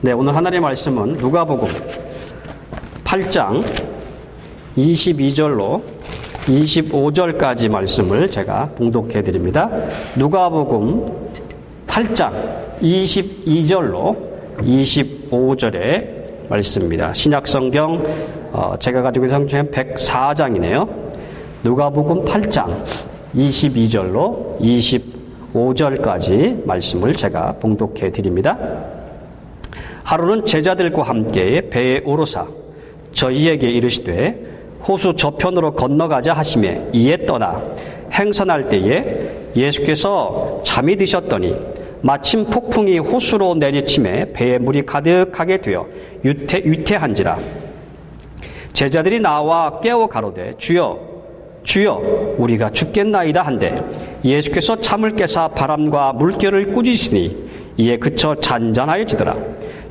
네, 오늘 하나님의 말씀은 누가복음 8장 22절로 25절까지 말씀을 제가 봉독해 드립니다. 누가복음 8장 22절로 25절의 말씀입니다. 신약성경 제가 가지고 있는 성경 104장이네요. 누가복음 8장 22절로 25절까지 말씀을 제가 봉독해 드립니다. 하루는 제자들과 함께 배에 오르사 저희에게 이르시되 호수 저편으로 건너가자 하시매 이에 떠나 행선할 때에 예수께서 잠이 드셨더니 마침 폭풍이 호수로 내리침에 배에 물이 가득하게 되어 위태한지라. 제자들이 나와 깨워 가로되 주여 주여 우리가 죽겠나이다 한데 예수께서 잠을 깨사 바람과 물결을 꾸짖으시니 이에 그쳐 잔잔하여지더라.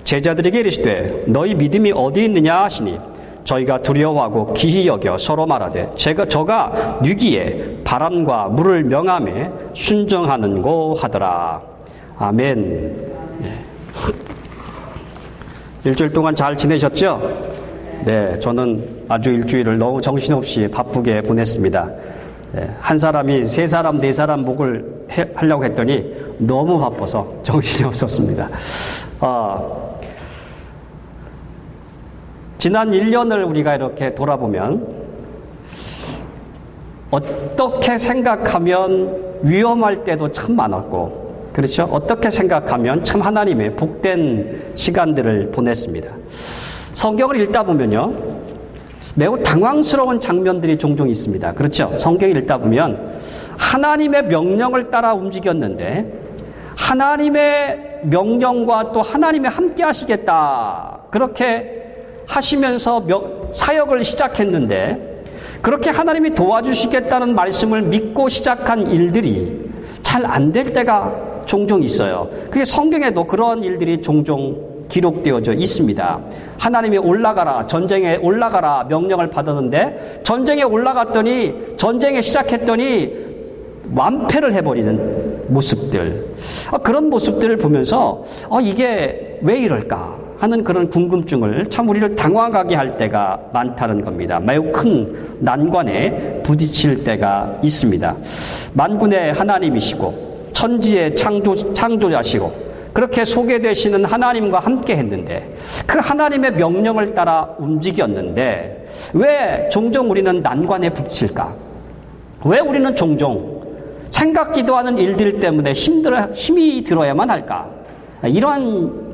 제자들에게 이르시되 너희 믿음이 어디 있느냐 하시니 저희가 두려워하고 기히 여겨 서로 말하되 저가 뉘기에 바람과 물을 명함에 순종하는고 하더라. 아멘. 네. 일주일 동안 잘 지내셨죠? 네, 저는 아주 일주일을 너무 정신없이 바쁘게 보냈습니다. 네, 한 사람이 세 사람, 네 사람 목을 하려고 했더니 너무 바빠서 정신이 없었습니다. 지난 1년을 우리가 이렇게 돌아보면 어떻게 생각하면 위험할 때도 참 많았고, 그렇죠? 어떻게 생각하면 참 하나님의 복된 시간들을 보냈습니다. 성경을 읽다 보면요, 매우 당황스러운 장면들이 종종 있습니다. 그렇죠? 성경을 읽다 보면 하나님의 명령을 따라 움직였는데 하나님의 명령과 또 하나님의 함께 하시겠다 그렇게 하시면서 사역을 시작했는데 그렇게 하나님이 도와주시겠다는 말씀을 믿고 시작한 일들이 잘 안 될 때가 종종 있어요. 그게 성경에도 그런 일들이 종종 기록되어져 있습니다. 하나님이 올라가라, 전쟁에 올라가라 명령을 받았는데 전쟁에 올라갔더니 전쟁에 시작했더니 완패를 해버리는 모습들, 그런 모습들을 보면서 이게 왜 이럴까 하는 그런 궁금증을 참 우리를 당황하게 할 때가 많다는 겁니다. 매우 큰 난관에 부딪힐 때가 있습니다. 만군의 하나님이시고 천지의 창조자시고 그렇게 소개되시는 하나님과 함께 했는데 그 하나님의 명령을 따라 움직였는데 왜 종종 우리는 난관에 부딪힐까? 왜 우리는 종종 생각지도 않은 일들 때문에 힘이 들어야만 할까? 이러한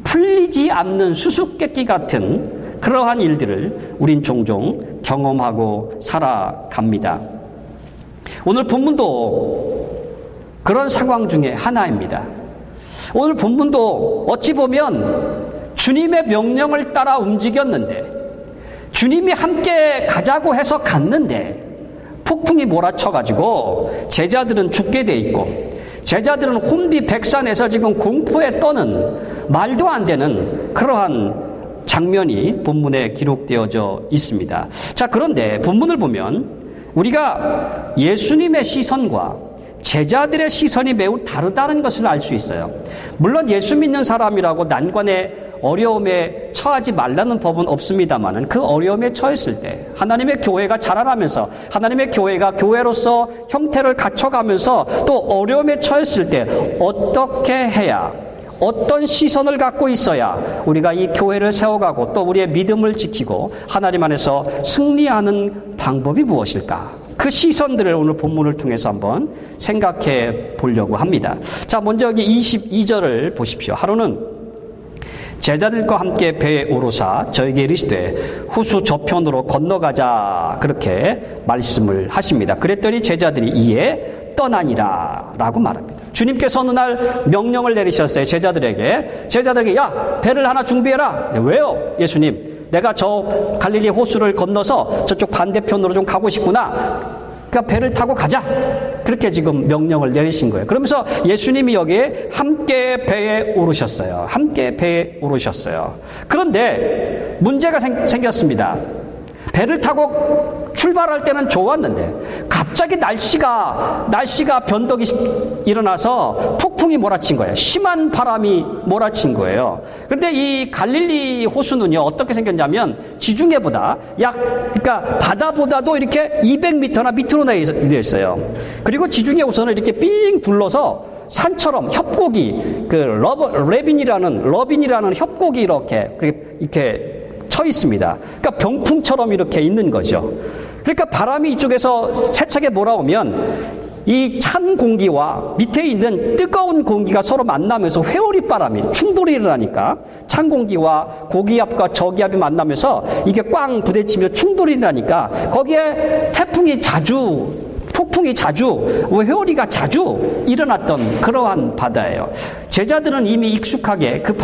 풀리지 않는 수수께끼 같은 그러한 일들을 우린 종종 경험하고 살아갑니다. 오늘 본문도 그런 상황 중에 하나입니다. 오늘 본문도 어찌 보면 주님의 명령을 따라 움직였는데 주님이 함께 가자고 해서 갔는데 폭풍이 몰아쳐가지고 제자들은 죽게 돼 있고 제자들은 혼비백산에서 지금 공포에 떠는 말도 안 되는 그러한 장면이 본문에 기록되어져 있습니다. 자, 그런데 본문을 보면 우리가 예수님의 시선과 제자들의 시선이 매우 다르다는 것을 알 수 있어요. 물론 예수 믿는 사람이라고 난관에 어려움에 처하지 말라는 법은 없습니다만 그 어려움에 처했을 때 하나님의 교회가 자라나면서 하나님의 교회가 교회로서 형태를 갖춰가면서 또 어려움에 처했을 때 어떻게 해야 어떤 시선을 갖고 있어야 우리가 이 교회를 세워가고 또 우리의 믿음을 지키고 하나님 안에서 승리하는 방법이 무엇일까? 그 시선들을 오늘 본문을 통해서 한번 생각해 보려고 합니다. 자, 먼저 여기 22절을 보십시오. 하루는 제자들과 함께 배에 오르사 저에게 이르시되 호수 저편으로 건너가자 그렇게 말씀을 하십니다. 그랬더니 제자들이 이에 떠나니라 라고 말합니다. 주님께서 어느 날 명령을 내리셨어요. 제자들에게 야, 배를 하나 준비해라. 네, 왜요? 예수님, 내가 저 갈릴리 호수를 건너서 저쪽 반대편으로 좀 가고 싶구나. 그러니까 배를 타고 가자. 그렇게 지금 명령을 내리신 거예요. 그러면서 예수님이 여기에 함께 배에 오르셨어요. 함께 배에 오르셨어요. 그런데 문제가 생겼습니다. 배를 타고 출발할 때는 좋았는데 갑자기 날씨가 변덕이 일어나서 폭풍이 폭풍이 몰아친 거예요. 심한 바람이 몰아친 거예요. 그런데 이 갈릴리 호수는요, 어떻게 생겼냐면 지중해보다 그러니까 바다보다도 이렇게 200m나 밑으로 내려 있어요. 그리고 지중해 호수는 이렇게 삥 둘러서 산처럼 협곡이 러빈이라는 협곡이 이렇게 쳐 있습니다. 그러니까 병풍처럼 이렇게 있는 거죠. 그러니까 바람이 이쪽에서 세차게 몰아오면 이 찬 공기와 밑에 있는 뜨거운 공기가 서로 만나면서 회오리 바람이 충돌이 일어나니까 찬 공기와 고기압과 저기압이 만나면서 이게 꽝 부딪히며 충돌이 일어나니까 거기에 폭풍이 자주, 회오리가 자주 일어났던 그러한 바다예요. 제자들은 이미 익숙하게 그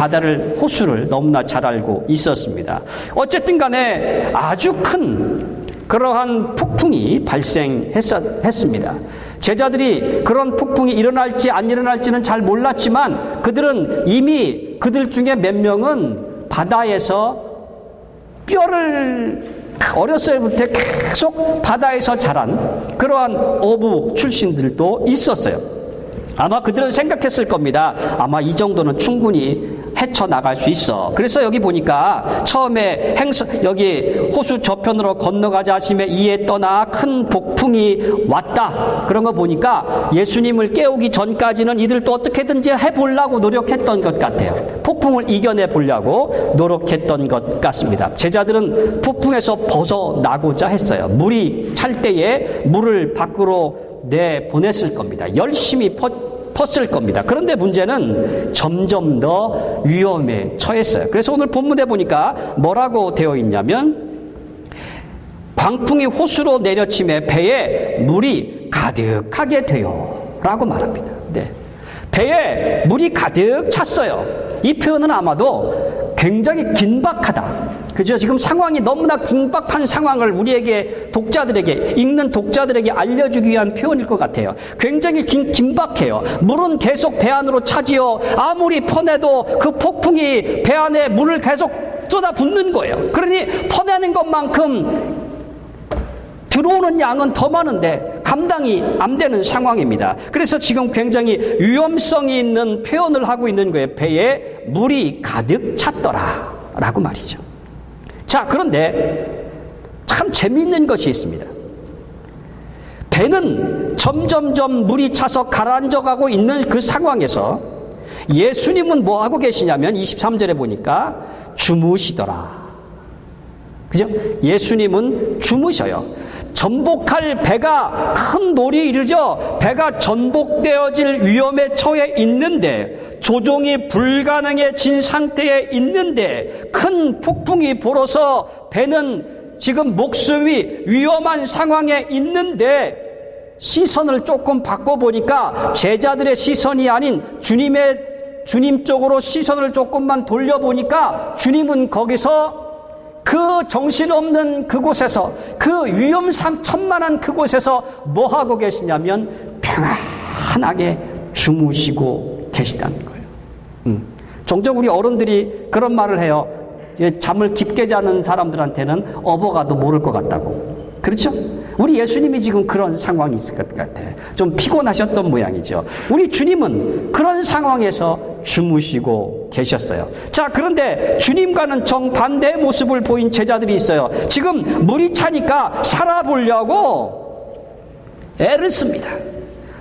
호수를 너무나 잘 알고 있었습니다. 어쨌든 간에 아주 큰 그러한 폭풍이 발생했습니다. 제자들이 그런 폭풍이 일어날지 안 일어날지는 잘 몰랐지만 그들은 이미 그들 중에 몇 명은 바다에서 어렸을 때부터 계속 바다에서 자란 그러한 어부 출신들도 있었어요. 아마 그들은 생각했을 겁니다. 아마 이 정도는 충분히 헤쳐나갈 수 있어. 그래서 여기 보니까 처음에 여기 호수 저편으로 건너가자 하심에 이에 떠나 큰 폭풍이 왔다. 그런 거 보니까 예수님을 깨우기 전까지는 이들도 어떻게든지 해보려고 노력했던 것 같아요. 폭풍을 이겨내 보려고 노력했던 것 같습니다. 제자들은 폭풍에서 벗어나고자 했어요. 물이 찰 때에 물을 밖으로 내보냈을 겁니다. 열심히 펐을 겁니다. 그런데 문제는 점점 더 위험에 처했어요. 그래서 오늘 본문에 보니까 뭐라고 되어 있냐면 광풍이 호수로 내려침에 배에 물이 가득하게 되어 라고 말합니다. 네. 배에 물이 가득 찼어요. 이 표현은 아마도 굉장히 긴박하다. 그죠? 지금 상황이 너무나 긴박한 상황을 우리에게 읽는 독자들에게 알려주기 위한 표현일 것 같아요. 굉장히 긴박해요. 물은 계속 배 안으로 차지어 아무리 퍼내도 그 폭풍이 배 안에 물을 계속 쏟아붓는 거예요. 그러니 퍼내는 것만큼 들어오는 양은 더 많은데 감당이 안 되는 상황입니다. 그래서 지금 굉장히 위험성이 있는 표현을 하고 있는 거예요. 배에 물이 가득 찼더라 라고 말이죠. 자, 그런데 참 재미있는 것이 있습니다. 배는 점점점 물이 차서 가라앉아가고 있는 그 상황에서 예수님은 뭐 하고 계시냐면 23절에 보니까 주무시더라. 그죠? 예수님은 주무셔요. 전복할 배가 큰 놀이 이르죠. 배가 전복되어질 위험에 처해 있는데 조종이 불가능해진 상태에 있는데 큰 폭풍이 불어서 배는 지금 목숨이 위험한 상황에 있는데 시선을 조금 바꿔보니까 제자들의 시선이 아닌 주님 쪽으로 시선을 조금만 돌려보니까 주님은 거기서 그 정신없는 그곳에서 그 위험천만한 그곳에서 뭐 하고 계시냐면 평안하게 주무시고 계시다는 거예요. 종종 우리 어른들이 그런 말을 해요. 잠을 깊게 자는 사람들한테는 업어가도 모를 것 같다고. 그렇죠? 우리 예수님이 지금 그런 상황이 있을 것 같아. 좀 피곤하셨던 모양이죠. 우리 주님은 그런 상황에서 주무시고 계셨어요. 자, 그런데 주님과는 정반대의 모습을 보인 제자들이 있어요. 지금 물이 차니까 살아보려고 애를 씁니다.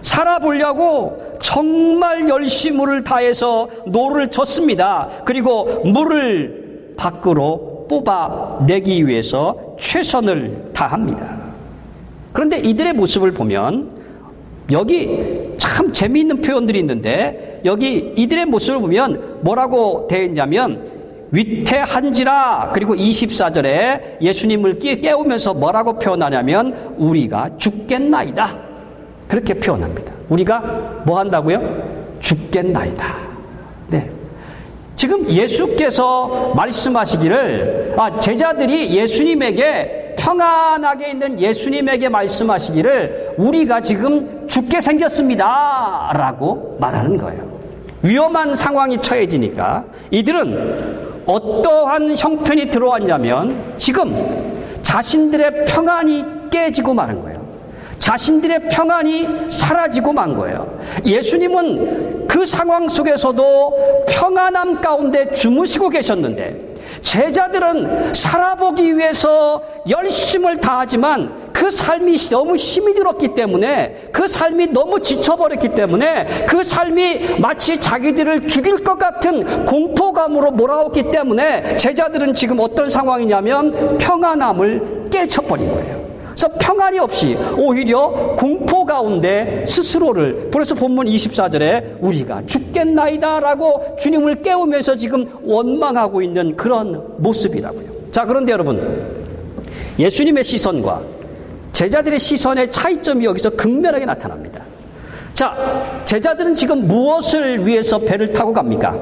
살아보려고 정말 열심을 다해서 노를 젓습니다. 그리고 물을 밖으로 뽑아내기 위해서 최선을 다합니다. 그런데 이들의 모습을 보면 여기 참 재미있는 표현들이 있는데 여기 이들의 모습을 보면 뭐라고 되어 있냐면 위태한지라. 그리고 24절에 예수님을 깨우면서 뭐라고 표현하냐면 우리가 죽겠나이다. 그렇게 표현합니다. 우리가 뭐 한다고요? 죽겠나이다. 네. 지금 예수께서 말씀하시기를 제자들이 예수님에게 평안하게 있는 예수님에게 말씀하시기를 우리가 지금 죽게 생겼습니다 라고 말하는 거예요. 위험한 상황이 처해지니까 이들은 어떠한 형편이 들어왔냐면 지금 자신들의 평안이 깨지고 마는 거예요. 자신들의 평안이 사라지고 만 거예요. 예수님은 그 상황 속에서도 평안함 가운데 주무시고 계셨는데 제자들은 살아보기 위해서 열심을 다하지만 그 삶이 너무 힘이 들었기 때문에, 그 삶이 너무 지쳐버렸기 때문에, 그 삶이 마치 자기들을 죽일 것 같은 공포감으로 몰아왔기 때문에 제자들은 지금 어떤 상황이냐면 평안함을 깨쳐버린 거예요. 그래서 평안이 없이 오히려 공포 가운데 스스로를, 그래서 본문 24절에 우리가 죽겠나이다 라고 주님을 깨우면서 지금 원망하고 있는 그런 모습이라고요. 자, 그런데 여러분, 예수님의 시선과 제자들의 시선의 차이점이 여기서 극명하게 나타납니다. 자, 제자들은 지금 무엇을 위해서 배를 타고 갑니까?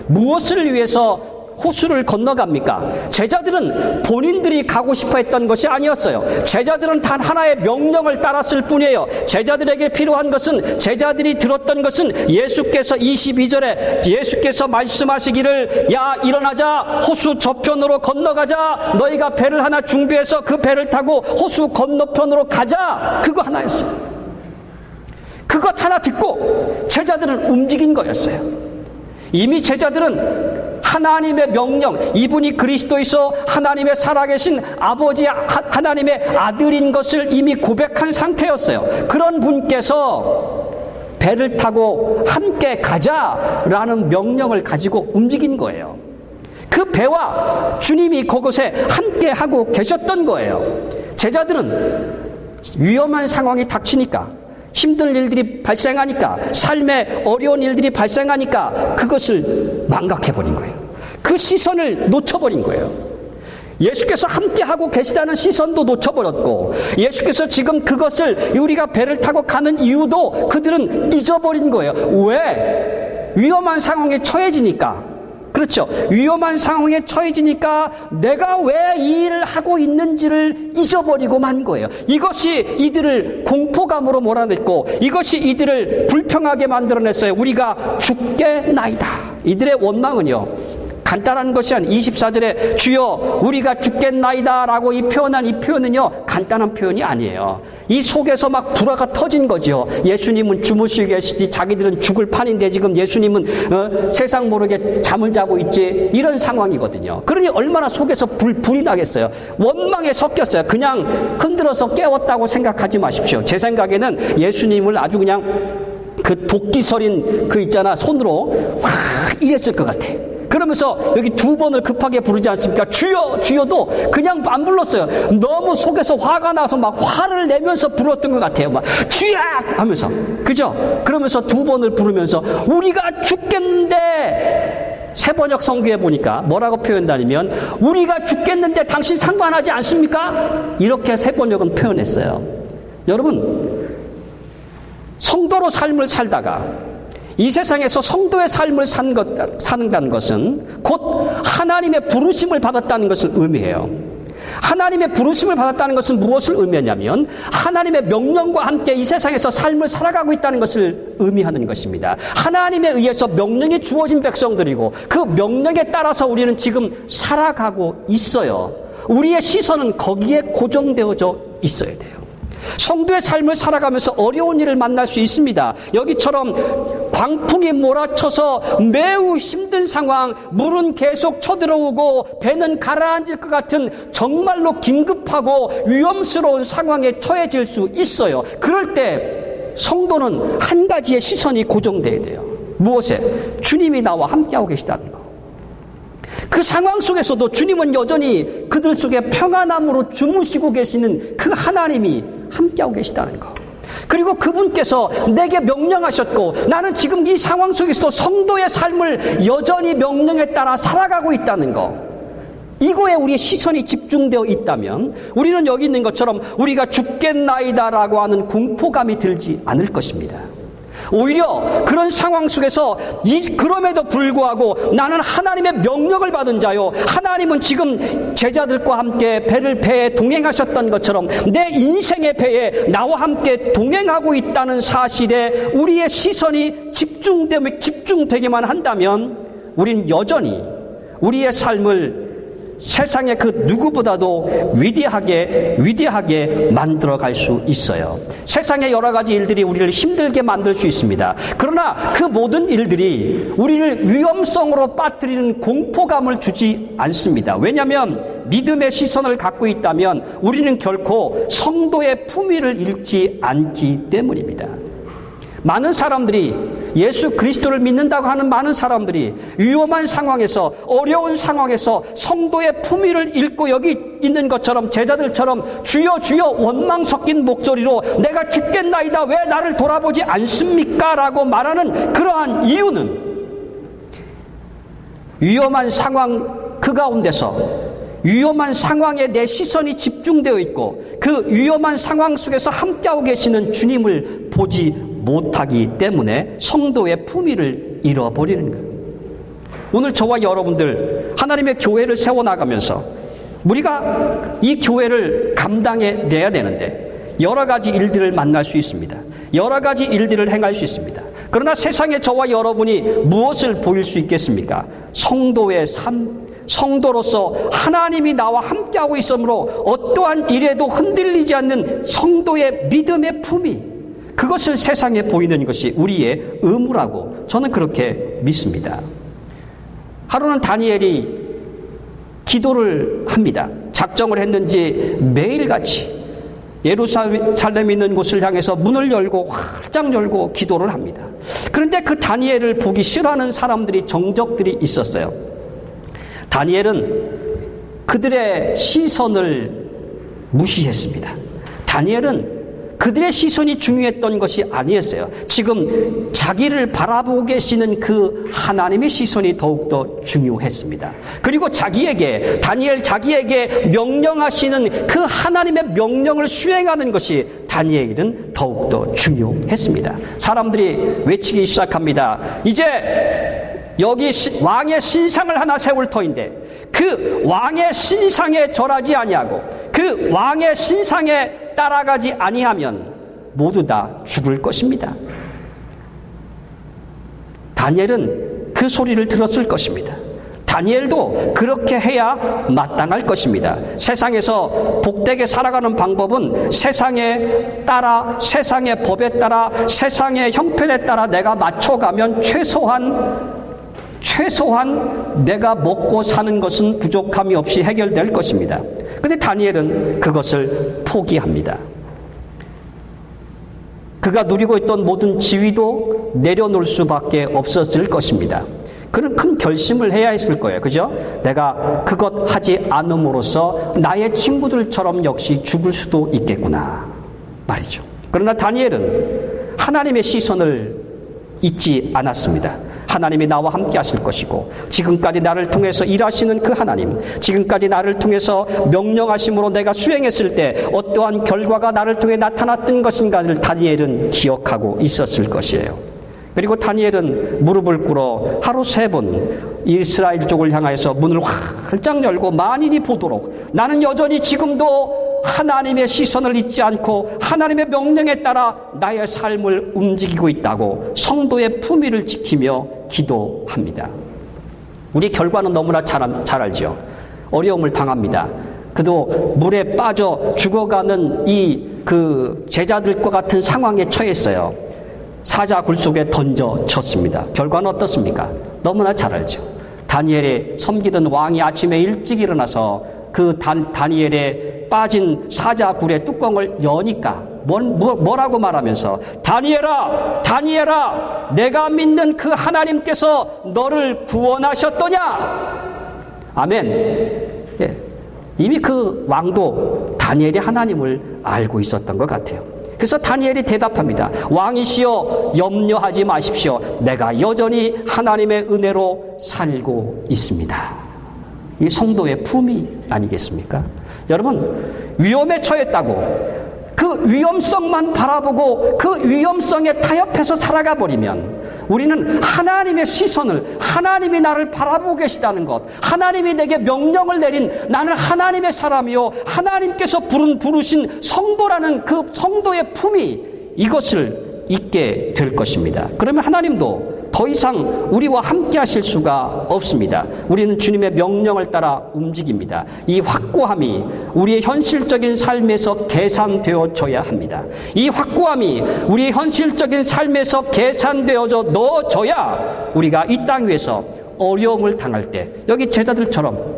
무엇을 위해서 호수를 건너갑니까? 제자들은 본인들이 가고 싶어 했던 것이 아니었어요. 제자들은 단 하나의 명령을 따랐을 뿐이에요. 제자들에게 필요한 것은, 제자들이 들었던 것은 예수께서 22절에 예수께서 말씀하시기를 야 일어나자, 호수 저편으로 건너가자, 너희가 배를 하나 준비해서 그 배를 타고 호수 건너편으로 가자, 그거 하나였어요. 그것 하나 듣고 제자들은 움직인 거였어요. 이미 제자들은 하나님의 명령, 이분이 그리스도이서 하나님의 살아계신 아버지 하나님의 아들인 것을 이미 고백한 상태였어요. 그런 분께서 배를 타고 함께 가자라는 명령을 가지고 움직인 거예요. 그 배와 주님이 그곳에 함께 하고 계셨던 거예요. 제자들은 위험한 상황이 닥치니까, 힘든 일들이 발생하니까, 삶에 어려운 일들이 발생하니까 그것을 망각해버린 거예요. 그 시선을 놓쳐버린 거예요. 예수께서 함께하고 계시다는 시선도 놓쳐버렸고, 예수께서 지금 그것을 우리가 배를 타고 가는 이유도 그들은 잊어버린 거예요. 왜? 위험한 상황에 처해지니까. 그렇죠. 위험한 상황에 처해지니까 내가 왜 이 일을 하고 있는지를 잊어버리고 만 거예요. 이것이 이들을 공포감으로 몰아냈고, 이것이 이들을 불평하게 만들어냈어요. 우리가 죽겠나이다. 이들의 원망은요, 간단한 것이 아니에요. 24절에 주여 우리가 죽겠나이다 라고 이 표현은요 간단한 표현이 아니에요. 이 속에서 막 불화가 터진 거죠. 예수님은 주무시고 계시지, 자기들은 죽을 판인데 지금 예수님은 세상 모르게 잠을 자고 있지, 이런 상황이거든요. 그러니 얼마나 속에서 불이 나겠어요. 원망에 섞였어요. 그냥 흔들어서 깨웠다고 생각하지 마십시오. 제 생각에는 예수님을 아주 그냥 그 도끼 서린 그 있잖아, 손으로 확 이랬을 것 같아. 그러면서 여기 두 번을 급하게 부르지 않습니까? 주여, 주여도 그냥 안 불렀어요. 너무 속에서 화가 나서 막 화를 내면서 불렀던 것 같아요. 막 주여 하면서, 그죠? 그러면서 두 번을 부르면서 우리가 죽겠는데, 새번역 성경에 보니까 뭐라고 표현하냐면 우리가 죽겠는데 당신 상관하지 않습니까? 이렇게 새번역은 표현했어요. 여러분, 성도로 삶을 살다가 이 세상에서 성도의 삶을 사는다는 것은 곧 하나님의 부르심을 받았다는 것을 의미해요. 하나님의 부르심을 받았다는 것은 무엇을 의미하냐면 하나님의 명령과 함께 이 세상에서 삶을 살아가고 있다는 것을 의미하는 것입니다. 하나님에 의해서 명령이 주어진 백성들이고 그 명령에 따라서 우리는 지금 살아가고 있어요. 우리의 시선은 거기에 고정되어져 있어야 돼요. 성도의 삶을 살아가면서 어려운 일을 만날 수 있습니다. 여기처럼 광풍이 몰아쳐서 매우 힘든 상황, 물은 계속 쳐들어오고 배는 가라앉을 것 같은 정말로 긴급하고 위험스러운 상황에 처해질 수 있어요. 그럴 때 성도는 한 가지의 시선이 고정돼야 돼요. 무엇에? 주님이 나와 함께하고 계시다는 거. 그 상황 속에서도 주님은 여전히 그들 속에 평안함으로 주무시고 계시는 그 하나님이 함께하고 계시다는 거. 그리고 그분께서 내게 명령하셨고 나는 지금 이 상황 속에서도 성도의 삶을 여전히 명령에 따라 살아가고 있다는 거. 이거에 우리의 시선이 집중되어 있다면 우리는 여기 있는 것처럼 우리가 죽겠나이다라고 하는 공포감이 들지 않을 것입니다. 오히려 그런 상황 속에서 그럼에도 불구하고 나는 하나님의 명령을 받은 자요, 하나님은 지금 제자들과 함께 배에 동행하셨던 것처럼 내 인생의 배에 나와 함께 동행하고 있다는 사실에 우리의 시선이 집중되기만 한다면 우린 여전히 우리의 삶을 세상의 그 누구보다도 위대하게 만들어갈 수 있어요. 세상의 여러 가지 일들이 우리를 힘들게 만들 수 있습니다. 그러나 그 모든 일들이 우리를 위험성으로 빠뜨리는 공포감을 주지 않습니다. 왜냐하면 믿음의 시선을 갖고 있다면 우리는 결코 성도의 품위를 잃지 않기 때문입니다. 많은 사람들이 예수 그리스도를 믿는다고 하는 많은 사람들이 위험한 상황에서, 어려운 상황에서 성도의 품위를 잃고 여기 있는 것처럼, 제자들처럼 주여 주여 원망 섞인 목소리로 내가 죽겠나이다 왜 나를 돌아보지 않습니까? 라고 말하는 그러한 이유는 위험한 상황 그 가운데서 위험한 상황에 내 시선이 집중되어 있고 그 위험한 상황 속에서 함께하고 계시는 주님을 보지 못하기 때문에 성도의 품위를 잃어버리는 거예요. 오늘 저와 여러분들 하나님의 교회를 세워나가면서 우리가 이 교회를 감당해내야 되는데 여러 가지 일들을 만날 수 있습니다. 여러 가지 일들을 행할 수 있습니다. 그러나 세상에 저와 여러분이 무엇을 보일 수 있겠습니까? 성도의 삶, 성도로서 하나님이 나와 함께하고 있으므로 어떠한 일에도 흔들리지 않는 성도의 믿음의 품위, 그것을 세상에 보이는 것이 우리의 의무라고 저는 그렇게 믿습니다. 하루는 다니엘이 기도를 합니다. 작정을 했는지 매일같이 예루살렘 있는 곳을 향해서 문을 열고 활짝 열고 기도를 합니다. 그런데 그 다니엘을 보기 싫어하는 사람들이, 정적들이 있었어요. 다니엘은 그들의 시선을 무시했습니다. 다니엘은 그들의 시선이 중요했던 것이 아니었어요. 지금 자기를 바라보고 계시는 그 하나님의 시선이 더욱더 중요했습니다. 그리고 다니엘 자기에게 명령하시는 그 하나님의 명령을 수행하는 것이 다니엘은 더욱더 중요했습니다. 사람들이 외치기 시작합니다. 이제 여기 왕의 신상을 하나 세울 터인데 그 왕의 신상에 절하지 아니하고 그 왕의 신상에 따라가지 아니하면 모두 다 죽을 것입니다. 다니엘은 그 소리를 들었을 것입니다. 다니엘도 그렇게 해야 마땅할 것입니다. 세상에서 복되게 살아가는 방법은 세상에 따라, 세상의 법에 따라, 세상의 형편에 따라 내가 맞춰가면 최소한 내가 먹고 사는 것은 부족함이 없이 해결될 것입니다. 그런데 다니엘은 그것을 포기합니다. 그가 누리고 있던 모든 지위도 내려놓을 수밖에 없었을 것입니다. 그는 큰 결심을 해야 했을 거예요. 그죠? 내가 그것 하지 않음으로써 나의 친구들처럼 역시 죽을 수도 있겠구나 말이죠. 그러나 다니엘은 하나님의 시선을 잊지 않았습니다. 하나님이 나와 함께 하실 것이고 지금까지 나를 통해서 일하시는 그 하나님, 지금까지 나를 통해서 명령하심으로 내가 수행했을 때 어떠한 결과가 나를 통해 나타났던 것인가를 다니엘은 기억하고 있었을 것이에요. 그리고 다니엘은 무릎을 꿇어 하루 3번 이스라엘족을 향하여서 문을 활짝 열고 만인이 보도록 나는 여전히 지금도 하나님의 시선을 잊지 않고 하나님의 명령에 따라 나의 삶을 움직이고 있다고 성도의 품위를 지키며 기도합니다. 우리 결과는 너무나 잘 알죠. 어려움을 당합니다. 그도 물에 빠져 죽어가는 그 제자들과 같은 상황에 처했어요. 사자굴 속에 던져졌습니다. 결과는 어떻습니까? 너무나 잘 알죠. 다니엘의 섬기던 왕이 아침에 일찍 일어나서 그 다니엘의 빠진 사자굴의 뚜껑을 여니까 뭐라고 말하면서 다니엘아, 다니엘아, 내가 믿는 그 하나님께서 너를 구원하셨더냐? 아멘. 예. 이미 그 왕도 다니엘이 하나님을 알고 있었던 것 같아요. 그래서 다니엘이 대답합니다. 왕이시여 염려하지 마십시오. 내가 여전히 하나님의 은혜로 살고 있습니다. 이 성도의 품위 아니겠습니까? 여러분, 위험에 처했다고 그 위험성만 바라보고 그 위험성에 타협해서 살아가 버리면 우리는 하나님의 시선을, 하나님이 나를 바라보고 계시다는 것, 하나님이 내게 명령을 내린 나는 하나님의 사람이요 하나님께서 부르신 성도라는 그 성도의 품위, 이것을 잊게 될 것입니다. 그러면 하나님도 더 이상 우리와 함께 하실 수가 없습니다. 우리는 주님의 명령을 따라 움직입니다. 이 확고함이 우리의 현실적인 삶에서 계산되어져야 합니다. 이 확고함이 우리의 현실적인 삶에서 계산되어져 넣어져야 우리가 이 땅 위에서 어려움을 당할 때 여기 제자들처럼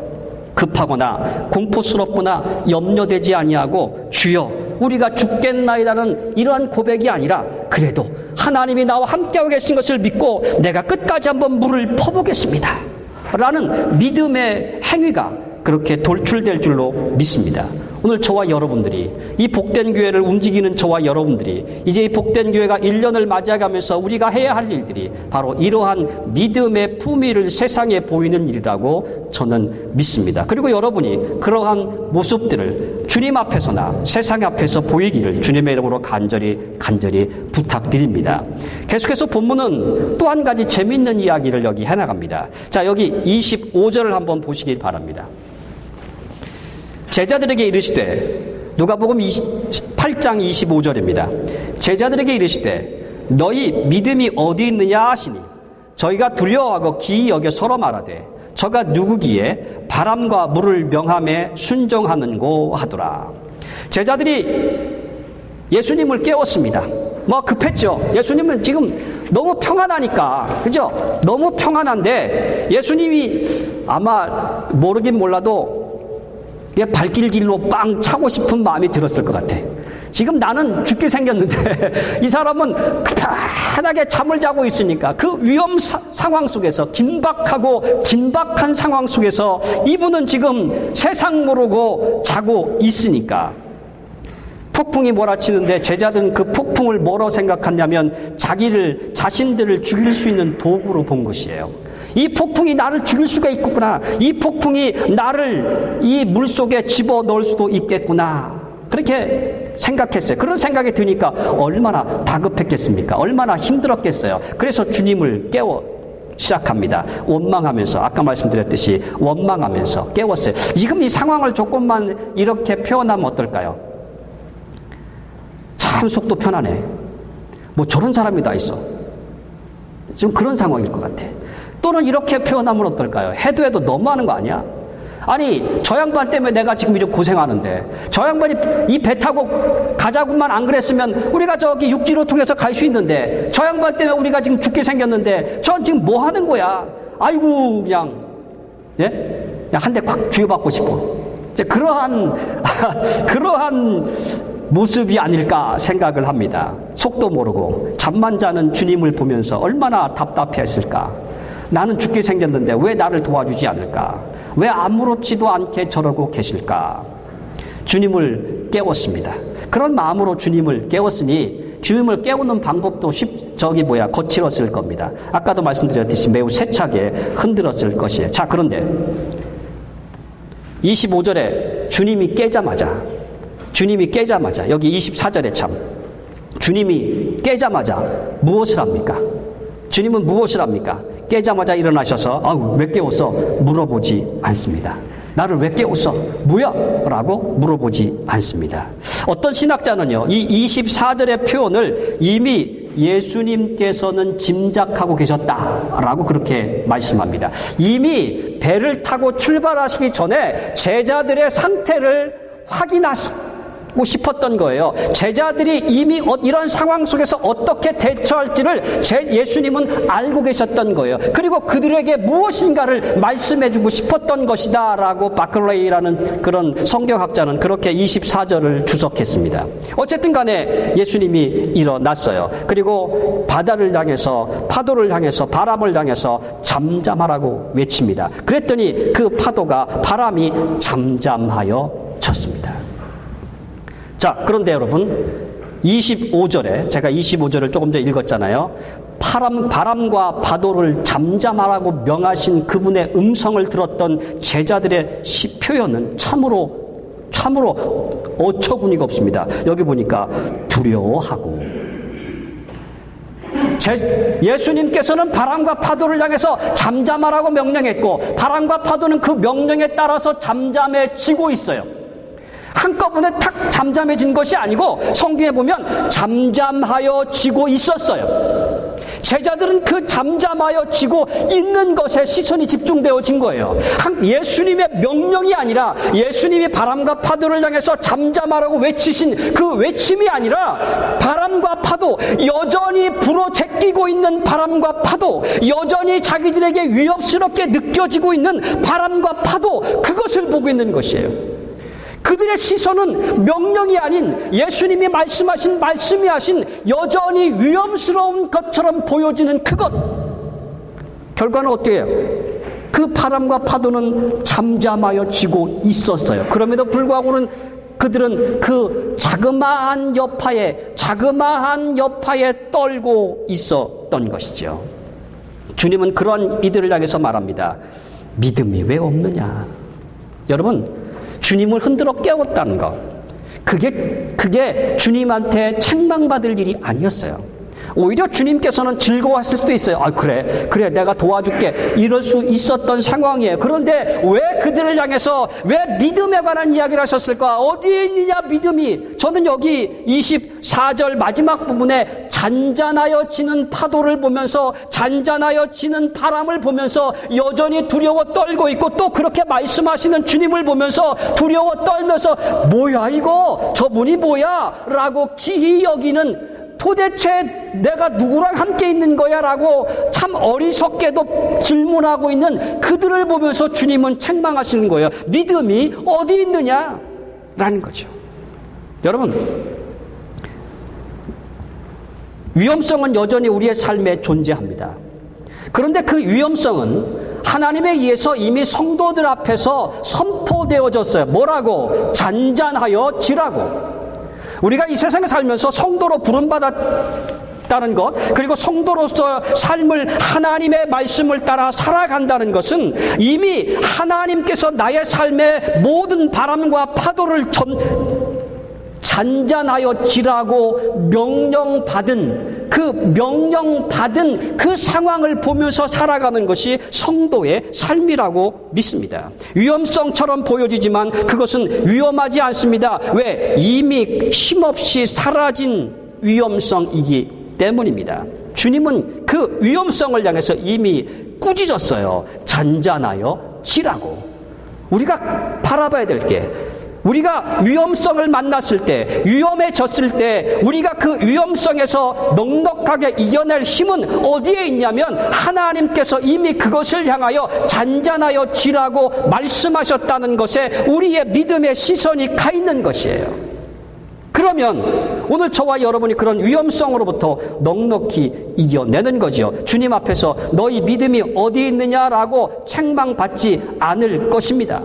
급하거나 공포스럽거나 염려되지 아니하고 주여 우리가 죽겠나이다는 이러한 고백이 아니라 그래도 하나님이 나와 함께하고 계신 것을 믿고 내가 끝까지 한번 물을 퍼보겠습니다 라는 믿음의 행위가 그렇게 돌출될 줄로 믿습니다. 오늘 저와 여러분들이 이 복된 교회를 움직이는 저와 여러분들이 이제 이 복된 교회가 1년을 맞이하면서 우리가 해야 할 일들이 바로 이러한 믿음의 품위를 세상에 보이는 일이라고 저는 믿습니다. 그리고 여러분이 그러한 모습들을 주님 앞에서나 세상 앞에서 보이기를 주님의 이름으로 간절히 부탁드립니다. 계속해서 본문은 또 한 가지 재미있는 이야기를 여기 해나갑니다. 자, 여기 25절을 한번 보시길 바랍니다. 제자들에게 이르시되 누가복음 8장 25절입니다. 제자들에게 이르시되 너희 믿음이 어디 있느냐 하시니 저희가 두려워하고 기이 여겨 서로 말하되 저가 누구기에 바람과 물을 명함에 순종하는고 하더라. 제자들이 예수님을 깨웠습니다. 뭐 급했죠. 예수님은 지금 너무 평안하니까, 그죠? 너무 평안한데 예수님이 아마 모르긴 몰라도 발길질로 빵 차고 싶은 마음이 들었을 것 같아. 지금 나는 죽게 생겼는데 이 사람은 편하게 잠을 자고 있으니까 그 위험 상황 속에서 긴박한 상황 속에서 이분은 지금 세상 모르고 자고 있으니까 폭풍이 몰아치는데 제자들은 그 폭풍을 뭐로 생각하냐면 자신들을 죽일 수 있는 도구로 본 것이에요. 이 폭풍이 나를 죽일 수가 있겠구나. 이 폭풍이 나를 이 물속에 집어넣을 수도 있겠구나. 그렇게 생각했어요. 그런 생각이 드니까 얼마나 다급했겠습니까? 얼마나 힘들었겠어요. 그래서 주님을 깨워 시작합니다. 원망하면서, 아까 말씀드렸듯이 원망하면서 깨웠어요. 지금 이 상황을 조금만 이렇게 표현하면 어떨까요? 참 속도 편하네. 뭐 저런 사람이 다 있어. 좀 그런 상황일 것 같아. 또는 이렇게 표현하면 어떨까요? 해도 너무하는 거 아니야? 아니, 저 양반 때문에 내가 지금 이렇게 고생하는데 저 양반이 이 배 타고 가자고만 안 그랬으면 우리가 저기 육지로 통해서 갈 수 있는데 저 양반 때문에 우리가 지금 죽게 생겼는데 전 지금 뭐 하는 거야? 아이고 그냥 한 대 콱 쥐어받고 싶어. 이제 그러한 모습이 아닐까 생각을 합니다. 속도 모르고 잠만 자는 주님을 보면서 얼마나 답답했을까. 나는 죽게 생겼는데 왜 나를 도와주지 않을까? 왜 아무렇지도 않게 저러고 계실까? 주님을 깨웠습니다. 그런 마음으로 주님을 깨웠으니 주님을 깨우는 방법도 거칠었을 겁니다. 아까도 말씀드렸듯이 매우 세차게 흔들었을 것이에요. 자, 그런데 25절에 주님이 깨자마자 여기 24절에 참 주님이 깨자마자 무엇을 합니까? 주님은 무엇을 합니까? 깨자마자 일어나셔서 왜 깨웠어? 물어보지 않습니다. 나를 왜 깨웠어? 뭐야? 라고 물어보지 않습니다. 어떤 신학자는요, 이 24절의 표현을 이미 예수님께서는 짐작하고 계셨다라고 그렇게 말씀합니다. 이미 배를 타고 출발하시기 전에 제자들의 상태를 확인하시고 싶었던 거예요. 제자들이 이미 이런 상황 속에서 어떻게 대처할지를 예수님은 알고 계셨던 거예요. 그리고 그들에게 무엇인가를 말씀해주고 싶었던 것이다 라고 바클레이라는 그런 성경학자는 그렇게 24절을 주석했습니다. 어쨌든 간에 예수님이 일어났어요. 그리고 바다를 향해서, 파도를 향해서, 바람을 향해서 잠잠하라고 외칩니다. 그랬더니 그 파도가, 바람이 잠잠하여 졌습니다. 자, 그런데 여러분 25절에 제가 25절을 조금 전에 읽었잖아요. 바람과 파도를 잠잠하라고 명하신 그분의 음성을 들었던 제자들의 표현은 참으로 어처구니가 없습니다. 여기 보니까 두려워하고, 예수님께서는 바람과 파도를 향해서 잠잠하라고 명령했고 바람과 파도는 그 명령에 따라서 잠잠해지고 있어요. 한꺼번에 탁 잠잠해진 것이 아니고 성경에 보면 잠잠하여 지고 있었어요. 제자들은 그 잠잠하여 지고 있는 것에 시선이 집중되어진 거예요. 예수님의 명령이 아니라 예수님이 바람과 파도를 향해서 잠잠하라고 외치신 그 외침이 아니라 바람과 파도, 여전히 불어제끼고 있는 바람과 파도, 여전히 자기들에게 위협스럽게 느껴지고 있는 바람과 파도, 그것을 보고 있는 것이에요. 그들의 시선은 명령이 아닌 예수님이 말씀이 하신 여전히 위험스러운 것처럼 보여지는 그것. 결과는 어떻게 해요? 그 바람과 파도는 잠잠하여 지고 있었어요. 그럼에도 불구하고는 그들은 그 자그마한 여파에 떨고 있었던 것이죠. 주님은 그런 이들을 향해서 말합니다. 믿음이 왜 없느냐? 여러분, 주님을 흔들어 깨웠다는 것, 그게 주님한테 책망받을 일이 아니었어요. 오히려 주님께서는 즐거워하실 수도 있어요. 그래 내가 도와줄게, 이럴 수 있었던 상황이에요. 그런데 왜 그들을 향해서 왜 믿음에 관한 이야기를 하셨을까? 어디에 있느냐 믿음이? 저는 여기 24절 마지막 부분에 잔잔하여 지는 파도를 보면서, 잔잔하여 지는 바람을 보면서 여전히 두려워 떨고 있고, 또 그렇게 말씀하시는 주님을 보면서 두려워 떨면서 뭐야 이거, 저분이 뭐야 라고 기이 여기는, 도대체 내가 누구랑 함께 있는 거야? 라고 참 어리석게도 질문하고 있는 그들을 보면서 주님은 책망하시는 거예요. 믿음이 어디 있느냐? 라는 거죠. 여러분, 위험성은 여전히 우리의 삶에 존재합니다. 그런데 그 위험성은 하나님에 의해서 이미 성도들 앞에서 선포되어졌어요. 뭐라고? 잔잔하여 지라고. 우리가 이 세상에 살면서 성도로 부름받았다는 것, 그리고 성도로서 삶을 하나님의 말씀을 따라 살아간다는 것은 이미 하나님께서 나의 삶의 모든 바람과 파도를 잔잔하여 지라고 명령받은 그 상황을 보면서 살아가는 것이 성도의 삶이라고 믿습니다. 위험성처럼 보여지지만 그것은 위험하지 않습니다. 왜? 이미 힘없이 사라진 위험성이기 때문입니다. 주님은 그 위험성을 향해서 이미 꾸짖었어요. 잔잔하여 지라고. 우리가 바라봐야 될 게, 우리가 위험성을 만났을 때, 위험해졌을 때 우리가 그 위험성에서 넉넉하게 이겨낼 힘은 어디에 있냐면 하나님께서 이미 그것을 향하여 잔잔하여 지라고 말씀하셨다는 것에 우리의 믿음의 시선이 가 있는 것이에요. 그러면 오늘 저와 여러분이 그런 위험성으로부터 넉넉히 이겨내는 거죠. 주님 앞에서 너희 믿음이 어디 있느냐라고 책망받지 않을 것입니다.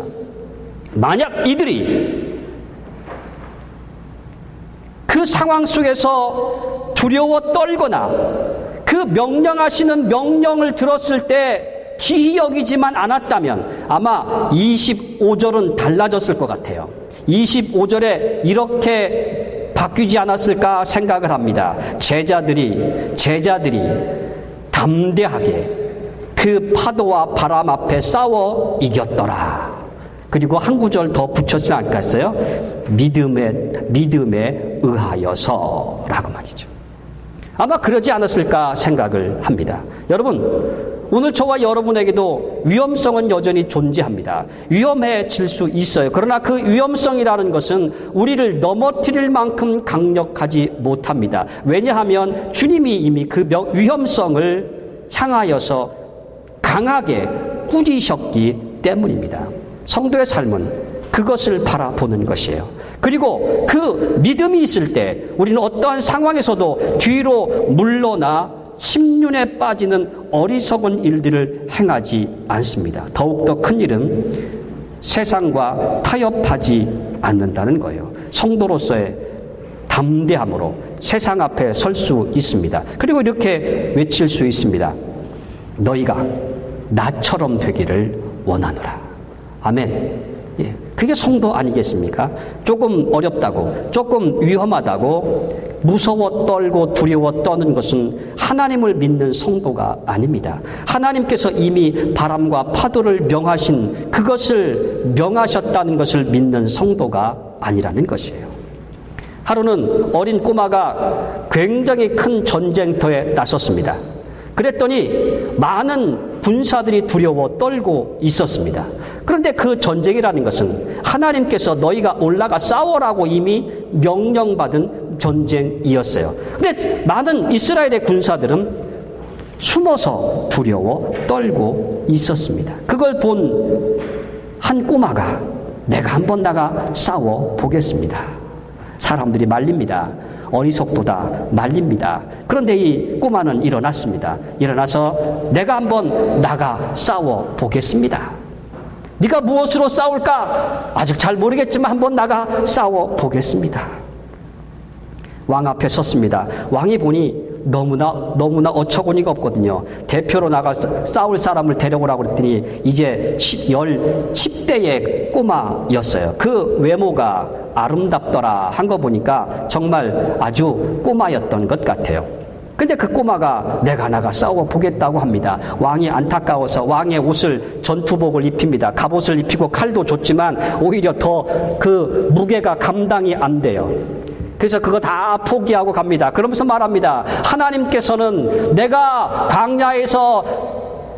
만약 이들이 그 상황 속에서 두려워 떨거나 그 명령하시는 명령을 들었을 때 기이 여기지만 않았다면 아마 25절은 달라졌을 것 같아요. 25절에 이렇게 바뀌지 않았을까 생각을 합니다. 제자들이 담대하게 그 파도와 바람 앞에 싸워 이겼더라. 그리고 한 구절 더 붙였지 않겠어요? 믿음에 의하여서라고 말이죠. 아마 그러지 않았을까 생각을 합니다. 여러분, 오늘 저와 여러분에게도 위험성은 여전히 존재합니다. 위험해질 수 있어요. 그러나 그 위험성이라는 것은 우리를 넘어뜨릴 만큼 강력하지 못합니다. 왜냐하면 주님이 이미 그 위험성을 향하여서 강하게 꾸짖으셨기 때문입니다. 성도의 삶은 그것을 바라보는 것이에요. 그리고 그 믿음이 있을 때 우리는 어떠한 상황에서도 뒤로 물러나 심륜에 빠지는 어리석은 일들을 행하지 않습니다. 더욱더 큰 일은 세상과 타협하지 않는다는 거예요. 성도로서의 담대함으로 세상 앞에 설 수 있습니다. 그리고 이렇게 외칠 수 있습니다. 너희가 나처럼 되기를 원하노라. 아멘. 예. 그게 성도 아니겠습니까? 조금 어렵다고, 조금 위험하다고 무서워 떨고 두려워 떠는 것은 하나님을 믿는 성도가 아닙니다. 하나님께서 이미 바람과 파도를 명하신 그것을 명하셨다는 것을 믿는 성도가 아니라는 것이에요. 하루는 어린 꼬마가 굉장히 큰 전쟁터에 나섰습니다. 그랬더니 많은 군사들이 두려워 떨고 있었습니다. 그런데 그 전쟁이라는 것은 하나님께서 너희가 올라가 싸워라고 이미 명령받은 전쟁이었어요. 근데 많은 이스라엘의 군사들은 숨어서 두려워 떨고 있었습니다. 그걸 본 한 꼬마가 내가 한번 나가 싸워 보겠습니다. 사람들이 말립니다. 어리석도다 말립니다. 그런데 이 꼬마는 일어났습니다. 일어나서 내가 한번 나가 싸워 보겠습니다. 네가 무엇으로 싸울까? 아직 잘 모르겠지만 한번 나가 싸워 보겠습니다. 왕 앞에 섰습니다. 왕이 보니 너무나 어처구니가 없거든요. 대표로 나가 싸울 사람을 데려오라고 그랬더니 이제 10대의 꼬마였어요. 그 외모가 아름답더라 한 거 보니까 정말 아주 꼬마였던 것 같아요. 근데 그 꼬마가 내가 나가 싸워 보겠다고 합니다. 왕이 안타까워서 왕의 옷을, 전투복을 입힙니다. 갑옷을 입히고 칼도 줬지만 오히려 더 그 무게가 감당이 안 돼요. 그래서 그거 다 포기하고 갑니다. 그러면서 말합니다. 하나님께서는 내가 광야에서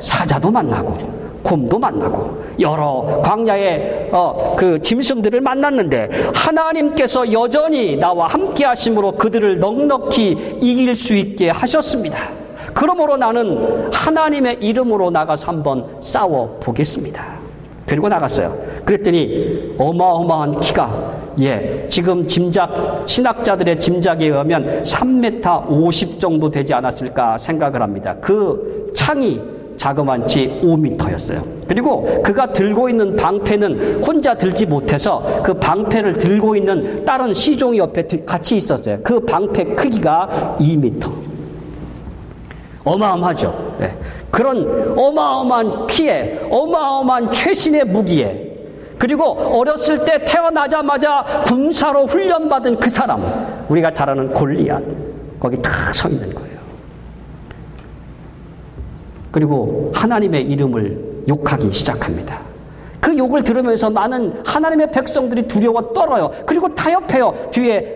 사자도 만나고 곰도 만나고 여러 광야의 그 짐승들을 만났는데 하나님께서 여전히 나와 함께 하심으로 그들을 넉넉히 이길 수 있게 하셨습니다. 그러므로 나는 하나님의 이름으로 나가서 한번 싸워 보겠습니다. 그리고 나갔어요. 그랬더니 어마어마한 키가 지금 신학자들의 짐작에 의하면 3m 50 정도 되지 않았을까 생각을 합니다. 그 창이 자그만치 5m였어요. 그리고 그가 들고 있는 방패는 혼자 들지 못해서 그 방패를 들고 있는 다른 시종이 옆에 같이 있었어요. 그 방패 크기가 2m. 어마어마하죠. 그런 어마어마한 키에 어마어마한 최신의 무기에 그리고 어렸을 때 태어나자마자 군사로 훈련받은 그 사람, 우리가 잘 아는 골리앗, 거기 탁 서 있는 거예요. 그리고 하나님의 이름을 욕하기 시작합니다. 그 욕을 들으면서 많은 하나님의 백성들이 두려워 떨어요. 그리고 타협해요. 뒤에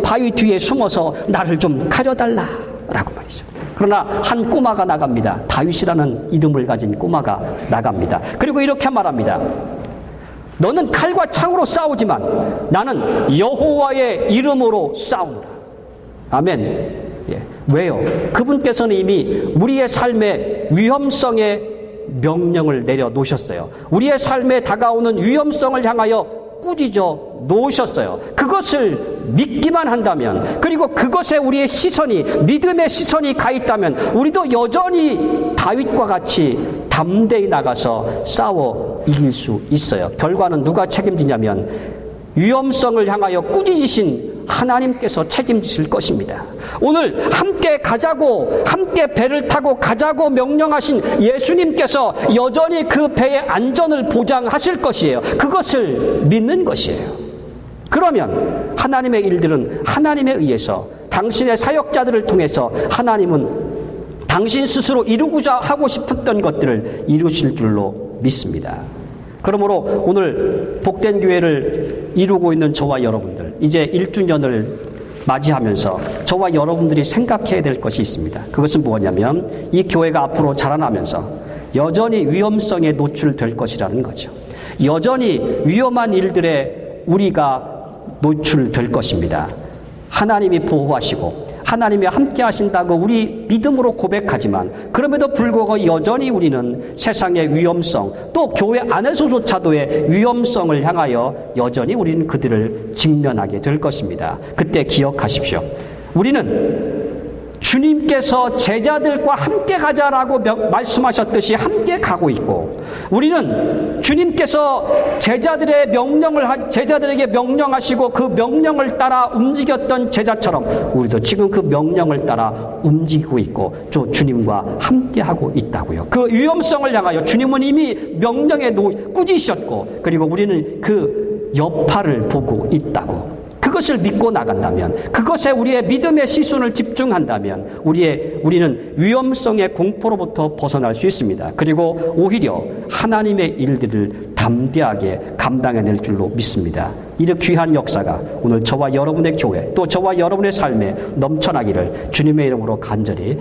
바위 뒤에 숨어서 나를 좀 가려달라라고 말이죠. 그러나 한 꼬마가 나갑니다. 다윗이라는 이름을 가진 꼬마가 나갑니다. 그리고 이렇게 말합니다. 너는 칼과 창으로 싸우지만 나는 여호와의 이름으로 싸우노라. 아멘. 왜요? 그분께서는 이미 우리의 삶의 위험성에 명령을 내려놓으셨어요. 우리의 삶에 다가오는 위험성을 향하여 꾸짖어 놓으셨어요. 그것을 믿기만 한다면, 그리고 그것에 우리의 시선이, 믿음의 시선이 가 있다면 우리도 여전히 다윗과 같이 담대히 나가서 싸워 이길 수 있어요. 결과는 누가 책임지냐면 위험성을 향하여 꾸짖으신 하나님께서 책임지실 것입니다. 오늘 함께 가자고, 함께 배를 타고 가자고 명령하신 예수님께서 여전히 그 배의 안전을 보장하실 것이에요. 그것을 믿는 것이에요. 그러면 하나님의 일들은 하나님에 의해서, 당신의 사역자들을 통해서 하나님은 당신 스스로 이루고자 하고 싶었던 것들을 이루실 줄로 믿습니다. 그러므로 오늘 복된 교회를 이루고 있는 저와 여러분들, 이제 1주년을 맞이하면서 저와 여러분들이 생각해야 될 것이 있습니다. 그것은 뭐냐면 이 교회가 앞으로 자라나면서 여전히 위험성에 노출될 것이라는 거죠. 여전히 위험한 일들에 우리가 노출될 것입니다. 하나님이 보호하시고 하나님이 함께 하신다고 우리 믿음으로 고백하지만 그럼에도 불구하고 여전히 우리는 세상의 위험성, 또 교회 안에서조차도의 위험성을 향하여 여전히 우리는 그들을 직면하게 될 것입니다. 그때 기억하십시오. 우리는 주님께서 제자들과 함께 가자라고 말씀하셨듯이 함께 가고 있고, 우리는 주님께서 제자들에게 명령하시고 그 명령을 따라 움직였던 제자처럼 우리도 지금 그 명령을 따라 움직이고 있고 주님과 함께 하고 있다고요. 그 위험성을 향하여 주님은 이미 명령에 꾸짖으셨고, 그리고 우리는 그 여파를 보고 있다고. 그것을 믿고 나간다면, 그것에 우리의 믿음의 시선을 집중한다면 우리는 위험성의 공포로부터 벗어날 수 있습니다. 그리고 오히려 하나님의 일들을 담대하게 감당해낼 줄로 믿습니다. 이런 귀한 역사가 오늘 저와 여러분의 교회, 또 저와 여러분의 삶에 넘쳐나기를 주님의 이름으로 간절히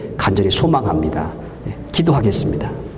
소망합니다. 네, 기도하겠습니다.